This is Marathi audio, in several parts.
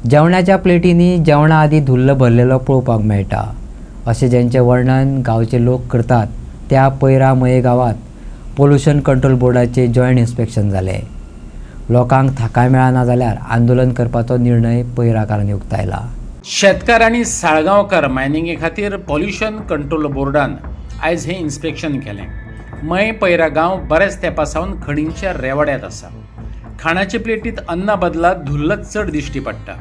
जेवणाच्या प्लेटींनी जेवणा आदी धुल्ल भरलेलो पळोवपाक मेळटा अशें जेंचें वर्णन गांवचे लोक करतात त्या पैरा मये गांवांत पोल्युशन कंट्रोल बोर्डाचे जॉयंट इन्स्पेक्शन जालें. लोकांक थाकाय मेळना जाल्यार आंदोलन करपाचो निर्णय पैराकारांनी उक्तायला. शेतकार आनी साळगांवकार मायनिंगे खातीर पॉल्युशन कंट्रोल बोर्डान आयज हें इन्स्पेक्शन केलें. मय पैरा गांव बऱ्याच तेंपा सावन खणींच्या रेवाड्यात आसा. खाणाचे प्लेटींत अन्ना बदला धुल्ल चड दिश्टी पडटा.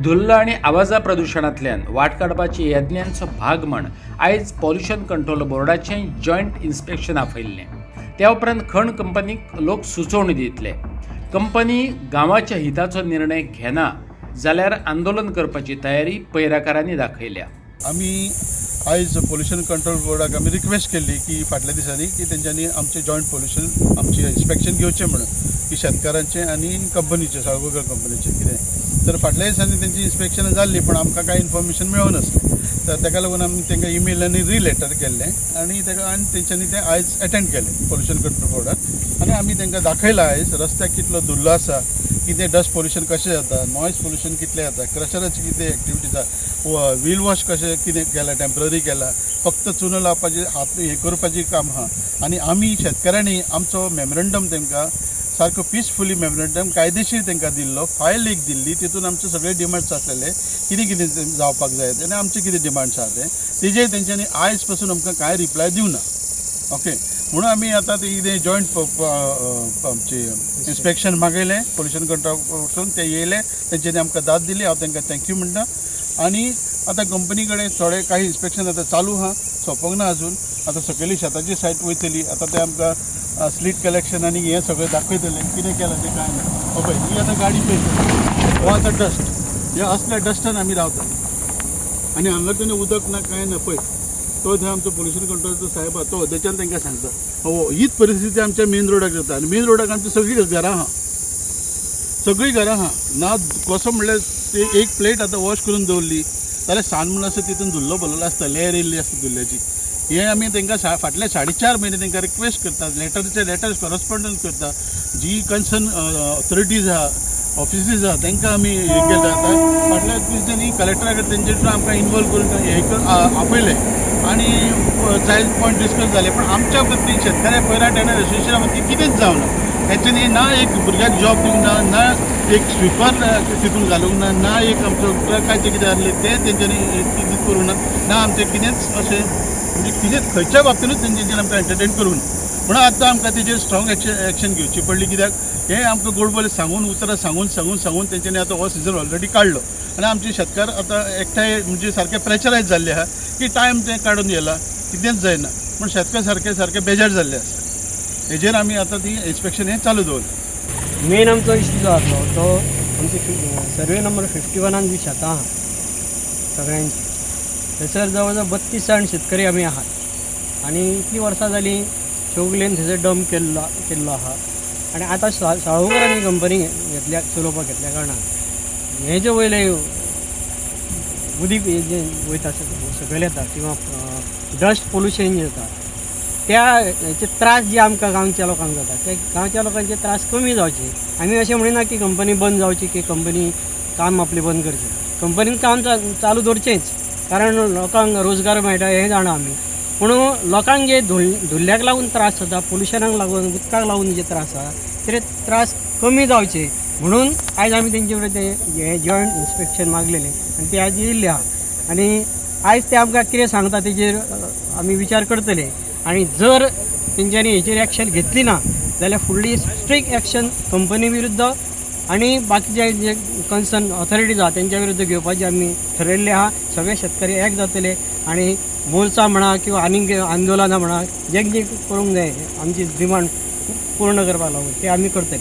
धुल्ल आनी आवाजा प्रदुशणांतल्यान वाट काडपाच्या यत्नांचो भाग म्हण आयज पॉल्युशन कंट्रोल बोर्डाचें जॉयंट इन्स्पेक्शन आपयल्लें. त्या उपरांत खण कंपनीक लोक सुचोवणी दितले. कंपनी गांवाच्या हिताचो निर्णय घेना जाल्यार आंदोलन करपाची तयारी पैराकारांनी दाखयल्या. आमी आयज पॉल्युशन कंट्रोल बोर्डाक आमी रिक्वेस्ट केल्ली की फाटल्या दिसांनी की तेंच्यांनी आमचें जॉयंट पॉल्युशन आमचें इन्स्पेक्शन घेवचें म्हणून की शेतकारांचें आनी कंपनीचें साळगांवकर कंपनीचें कितें तर फाटल्या दिसांनी तेंची इन्स्पेक्शनां जाल्लीं पण आमकां कांय इन्फॉर्मेशन मेळोनासलें. तर ताका लागून आमी तांकां ईमेल आनी रिलेटर केल्लें आनी तेंच्यांनी तें आयज अटेंड केलें पॉल्युशन कंट्रोल बोर्डाक. आनी आमी तांकां दाखयलां आयज रस्त्याक कितलो धुल्लो आसा, कितें डस्ट पॉल्युशन कशें जाता, नॉयज पॉल्युशन कितलें जाता, क्रशराची कितें एक्टिविटीज आसा, व्हील वॉश कशें कितें केलां, टेम्पररी केलां, फक्त चुनो लावपाचें हात हें करपाचें काम आहा. आनी आमी शेतकाऱ्यांनी आमचो मेमोरंडम तांकां सारको पिसफुली मेमोरंडम कायदेशीर तांकां दिल्लो, फायल एक दिल्ली, तितून आमचे सगळे डिमांड्स आसलेले कितें कितें जावपाक जाय आनी आमचे कितें डिमांड्स आहा तेजेर तेंच्यांनी आयज पासून आमकां कांय रिप्लाय दिवना. ओके, म्हणून आमी आतां तें जॉयंट आमचें इन्स्पेक्शन मागयलें पॉल्युशन कंट्रोल वरसून, ते येयले, तेंच्यांनी आमकां दाद दिली, हांव तांकां थँक्यू म्हणटा. आनी आतां कंपनी कडेन थोडे काही इन्स्पेक्शन आतां चालू आहा, सोंपोंक ना आजून. आतां सकयली शेताची सायट वयतली, आतां ते आमकां स्लीट कलेक्शन आनी हें सगळें दाखयतलें कितें केलां तें कांय ना. पळय ही आतां गाडी पळय, हो आतां डस्ट, हे असल्या डस्टान आमी रावता आनी हांगा तेणें उदक ना कांय ना. पळय तो थंय आमचो पॉल्युशन कंट्रोलचो साहेब आहा, तो तेच्यान तांकां सांगता. हो हीच परिस्थिती आमच्या मेन रोडाक जाता आनी मेन रोडाक आमची सगळीं घरां आहा, सगळीं घरां आहा. ना कसो म्हणल्यार ते एक प्लेट आतां वॉश करून दवरली जाल्यार सान म्हणून आसा तितून धुल्लो भरलेलो आसता, लेयर येयल्ली आसता धुल्ल्याची. हे आमी तांकां फाटले 4.5 म्हयने तांकां रिक्वेस्ट करता, लेटर्स करस्पॉन्डन्स करता. जी कन्सर्न ऑथॉरिटीज आहा, ऑफिसीस आहा, तांकां आमी हे केला. आतां फाटल्या दिसांनी कलेक्टरा कडेन तेंचे आमकां इनवॉल्व करून हे आपयलें आनी जाय पॉयंट डिस्कस जाले. पण आमच्या खातीर शेतकऱ्या पैरा टेनर एसोसिएशना खातीर कितेंच जावना. तेंच्यांनी ना एक भुरग्याक जॉब दिवंक ना, ना एक स्विपर तितून घालूंक ना, ना एक आमचो ट्रकाचे कितें आहले ते तेंच्यांनी कितें करूंक ना आमचें कितेंच अशें म्हणजे कितें खंयच्या बाबतीनूच तेंच्यांनी आमकां एंटरटेन करूंक ना. म्हणून आतां आमकां तेजेर स्ट्रॉंग एक्शन घेवची पडली. कित्याक हें आमकां गोडबोले सांगून उतरां सांगून तेंच्यांनी आतां हो सिजन ऑलरेडी काडलो आनी आमचे शेतकार आतां एकठांय म्हणजे सारके प्रेशरायज जाल्ले आहा की टायम ते काडून येयला, कितेंच जायना. पूण शेतकार सारके बेजार जाल्ले आसा. हेजेर आमी आतां ती इन्स्पेक्शन हें चालू दवरलें. मेन आमचो इश्यू जो आसलो तो आमचे सर्वे नंबर 51 जी शेतां आहा सगळ्यांची, थंयसर जवळ जवळ 32 जाण शेतकरी आमी आहात आनी इतलीं वर्सां जालीं शोगलेन थंयसर डंप केल्लो आहा. आनी आतां साळगांवकरांनी कंपनी चलोवपाक घेतल्या कारणान हे जे वयले उदीक जे वयता सकयल येता किंवा डस्ट पॉल्युशन जे जाता त्या हेचे त्रास जे आमकां गांवच्या लोकांक जाता ते गांवच्या लोकांचे त्रास कमी जावचे. आमी अशें म्हणिना की कंपनी बंद जावची की कंपनी काम आपलें बंद करचें. कंपनीन काम चालू दवरचेंच, कारण लोकांक रोजगार मेळटा हें जाणा आमी. पूण लोकांक जे धुल्ल्याक लागून त्रास जाता, पॉल्युशनाक लागून, उदकाक लागून जे त्रास आसा ते त्रास कमी जावचे म्हणून आयज आमी तेंचे कडेन हे जॉयंट इन्स्पेक्शन मागलेलें आनी ते आयज येयल्ले आहा. आनी आयज ते आमकां कितें सांगता तेजेर आमी विचार करतले. आनी जर तेंच्यांनी हेचेर एक्शन घेतली ना जाल्यार फुडली स्ट्रिक्ट एक्शन कंपनी विरुद्ध आनी बाकीचे जे कन्सर्न ऑथॉरिटीज आहा तेंच्या विरुद्ध घेवपाचे आमी ठरयल्ले आहा. सगळे शेतकरी एक जातले आनी मोर्चा म्हणा किंवा आनीक आंदोलनां म्हणा जे करूंक जाय आमची डिमांड पूर्ण करपाक लागून ते आमी करतले.